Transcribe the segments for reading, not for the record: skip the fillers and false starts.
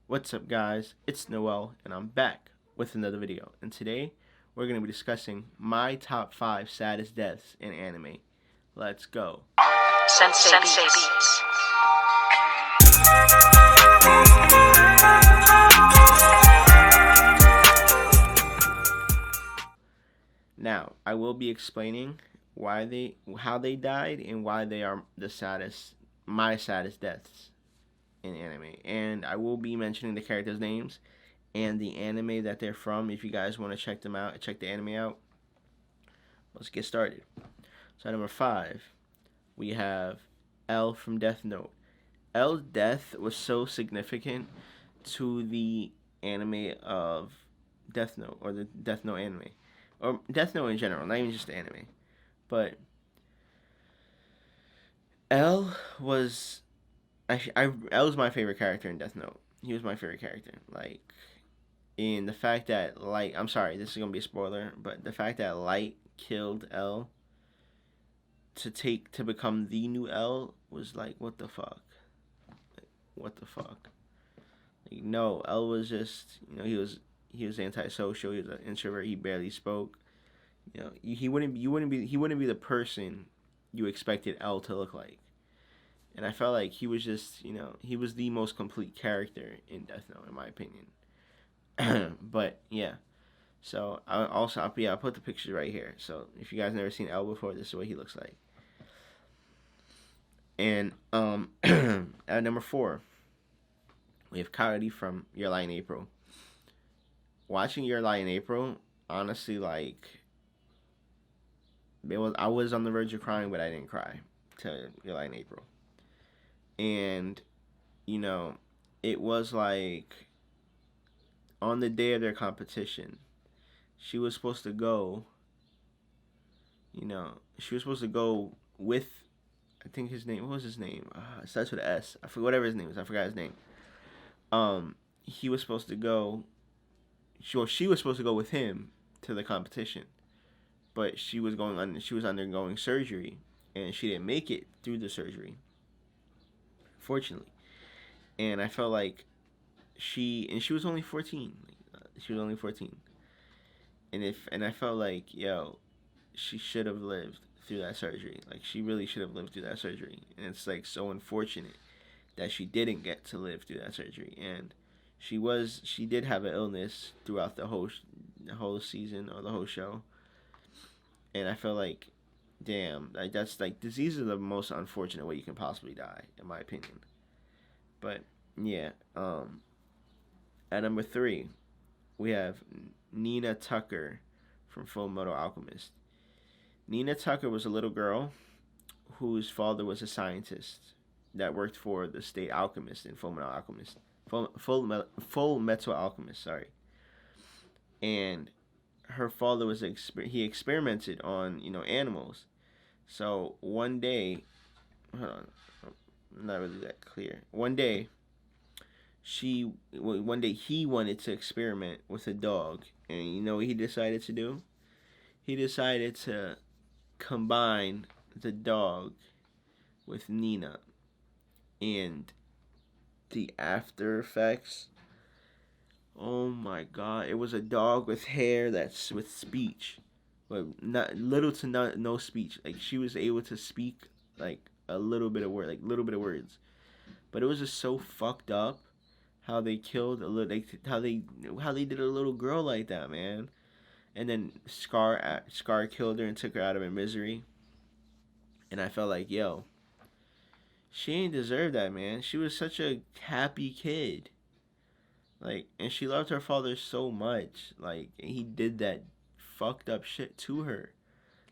What's up, guys? It's Noel, and I'm back with another video. And today, we're going to be discussing my top 5 saddest deaths in anime. Let's go. Sensei Beats. Now, I will be explaining how they died and why they are my saddest deaths in anime. And I will be mentioning the characters' names and the anime that they're from. If you guys want to check the anime out. Let's get started. So, number 5, we have L from Death Note. L's death was so significant to the anime of Death Note, or the Death Note anime, or Death Note in general, not even just the anime. But L was L was my favorite character in Death Note. He was my favorite character. Like, in the fact that Light, I'm sorry, this is gonna be a spoiler, but the fact that Light killed L to become the new L was like, what the fuck? Like, what the fuck? Like, no, L was just, he was antisocial. He was an introvert. He barely spoke. He wouldn't be the person you expected L to look like. And I felt like he was just, he was the most complete character in Death Note, in my opinion. But yeah, so I'll put the picture right here. So if you guys never seen L before, this is what he looks like. And at number 4, we have Kaori from Your Lie in April. Watching Your Lie in April, honestly, like, I was on the verge of crying, but I didn't cry to Your Lie in April. And, it was like, on the day of their competition, she was supposed to go, with, I think his name, what was his name? It starts with an S. I forgot whatever his name is. I forgot his name. He was supposed to go, she was supposed to go with him to the competition. But she was undergoing surgery, and she didn't make it through the surgery, fortunately. And I felt like she was only 14. She was only 14. And I felt like, she should have lived through that surgery. Like, she really should have lived through that surgery. And it's like so unfortunate that she didn't get to live through that surgery. And she did have an illness throughout the whole season, or the whole show. And I feel like, damn, like, that's like, disease is the most unfortunate way you can possibly die, in my opinion. But yeah, at number 3, we have Nina Tucker from Full Metal Alchemist. Nina Tucker was a little girl whose father was a scientist that worked for the state alchemist in Full Metal Alchemist. Full Metal Alchemist, sorry. And her father he experimented on, animals. So one day, hold on, not really that clear. One day he wanted to experiment with a dog, and you know what he decided to do? He decided to combine the dog with Nina, and the after effects, oh my god, it was a dog with hair that's with speech, but no speech. Like, she was able to speak like a little bit of words, but it was just so fucked up how they killed how they did a little girl like that, man. And then Scar killed her and took her out of her misery. And I felt like, she ain't deserve that, man. She was such a happy kid. Like, and she loved her father so much. Like, he did that fucked up shit to her.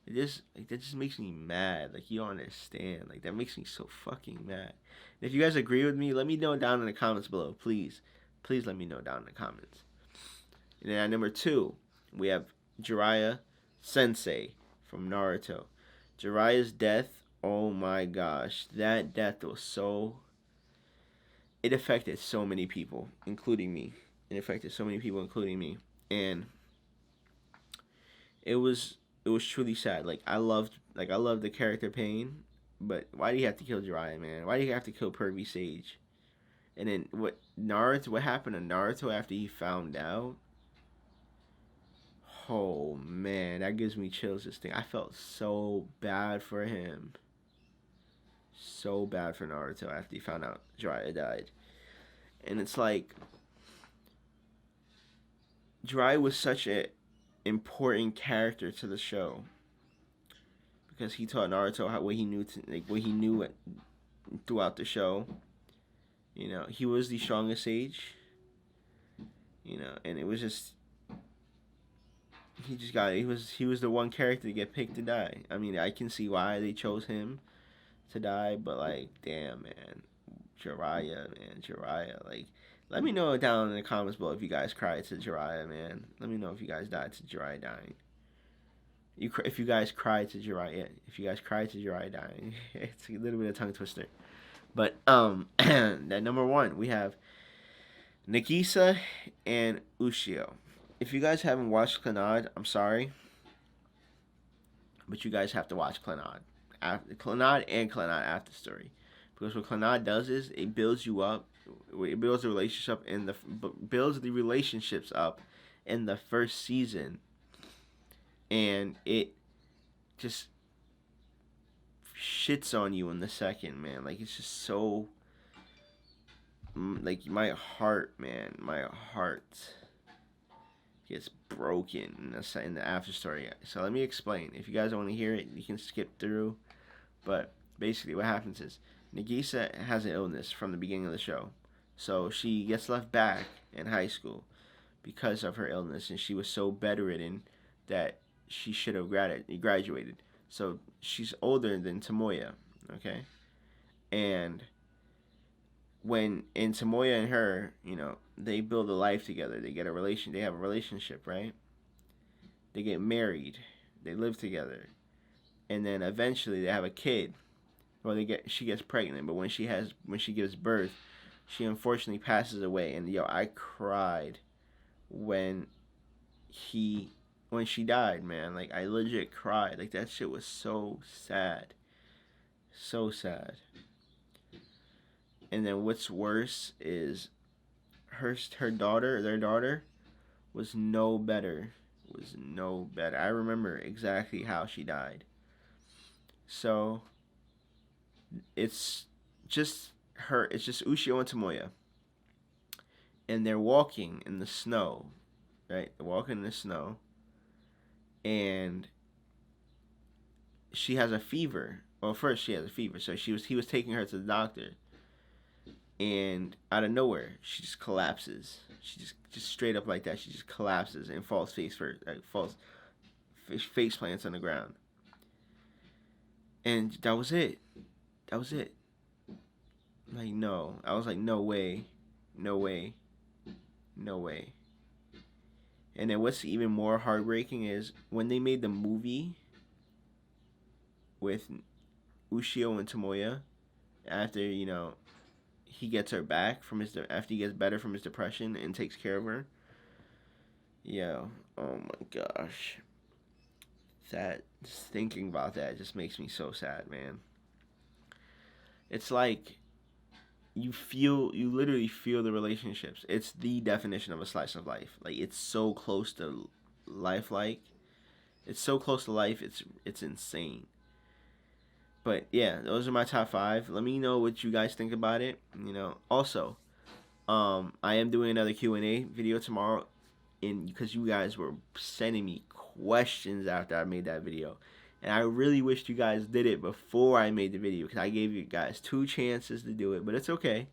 That just makes me mad. Like, you don't understand. Like, that makes me so fucking mad. And if you guys agree with me, let me know down in the comments below. Please let me know down in the comments. And then at number 2, we have Jiraiya Sensei from Naruto. Jiraiya's death, oh my gosh. That death was so... It affected so many people, including me. And it was truly sad. Like, I loved the character Pain, but why do you have to kill Jiraiya, man? Why do you have to kill Pervy Sage? And then what happened to Naruto after he found out? Oh man, that gives me chills. This thing, I felt so bad for him, so bad for Naruto after he found out Jiraiya died. And it's like Jiraiya was such an important character to the show because he taught Naruto what he knew what he knew throughout the show. You know, he was the strongest sage. You know, and it was just he was the one character to get picked to die. I mean, I can see why they chose him to die, but like, damn, man, Jiraiya, like, let me know down in the comments below if you guys cried to Jiraiya, man. Let me know if you guys died to Jiraiya dying. If you guys cried to Jiraiya, dying, it's a little bit of tongue twister. But that number one, we have Nagisa and Ushio. If you guys haven't watched Clannad, I'm sorry, but you guys have to watch Clannad. Clannad and Clannad After Story, because what Clannad does is it builds you up, it builds the relationship up in the first season, and it just shits on you in the second, man. Like, it's just so, like, my heart gets broken in the after story. So let me explain. If you guys don't want to hear it, you can skip through. But basically what happens is Nagisa has an illness from the beginning of the show. So she gets left back in high school because of her illness, and she was so bedridden that she should have graduated. So she's older than Tomoya, okay? And when Tomoya and her, you know, they build a life together. They have a relationship, right? They get married. They live together. And then eventually they have a kid. Well, she gets pregnant, but when she gives birth, she unfortunately passes away. And I cried when she died, man. Like, I legit cried. Like, that shit was so sad. So sad. And then what's worse is their daughter was no better. I remember exactly how she died. So it's just Ushio and Tomoya. And they're walking in the snow, right? They're walking in the snow. And she has a fever. Well, first she has a fever, so he was taking her to the doctor. And out of nowhere, she just collapses. She just straight up like that. She just collapses and falls face plants on the ground. And that was it. Like, no. I was like, no way. And then what's even more heartbreaking is when they made the movie with Ushio and Tomoya, after, you know, he gets her back after he gets better from his depression and takes care of her. Yo, oh my gosh. Just thinking about that just makes me so sad, man. It's like you literally feel the relationships. It's the definition of a slice of life. Like, it's so close to lifelike. It's so close to life. It's insane. But yeah, those are my top 5. Let me know what you guys think about it. You know, also, I am doing another Q&A video tomorrow, because you guys were sending me questions after I made that video, and I really wished you guys did it before I made the video, because I gave you guys 2 chances to do it. But it's okay.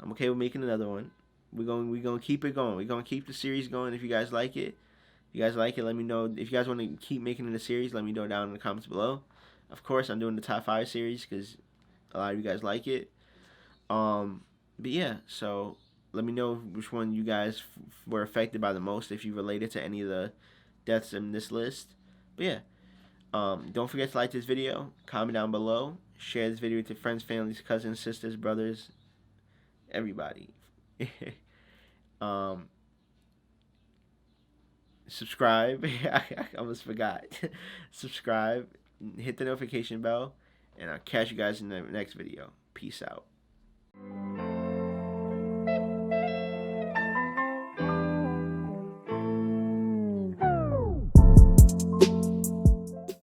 I'm okay with making another one. We're gonna keep it going. We're gonna keep the series going. If you guys like it, let me know. If you guys want to keep making it a series, let me know down in the comments below. Of course, I'm doing the top 5 series because a lot of you guys like it. But yeah, so let me know which one you guys were affected by the most, if you related to any of the deaths in this list. But yeah, don't forget to like this video, comment down below, share this video with your friends, families, cousins, sisters, brothers, everybody. Subscribe. I almost forgot. Subscribe. Hit the notification bell, and I'll catch you guys in the next video. Peace out.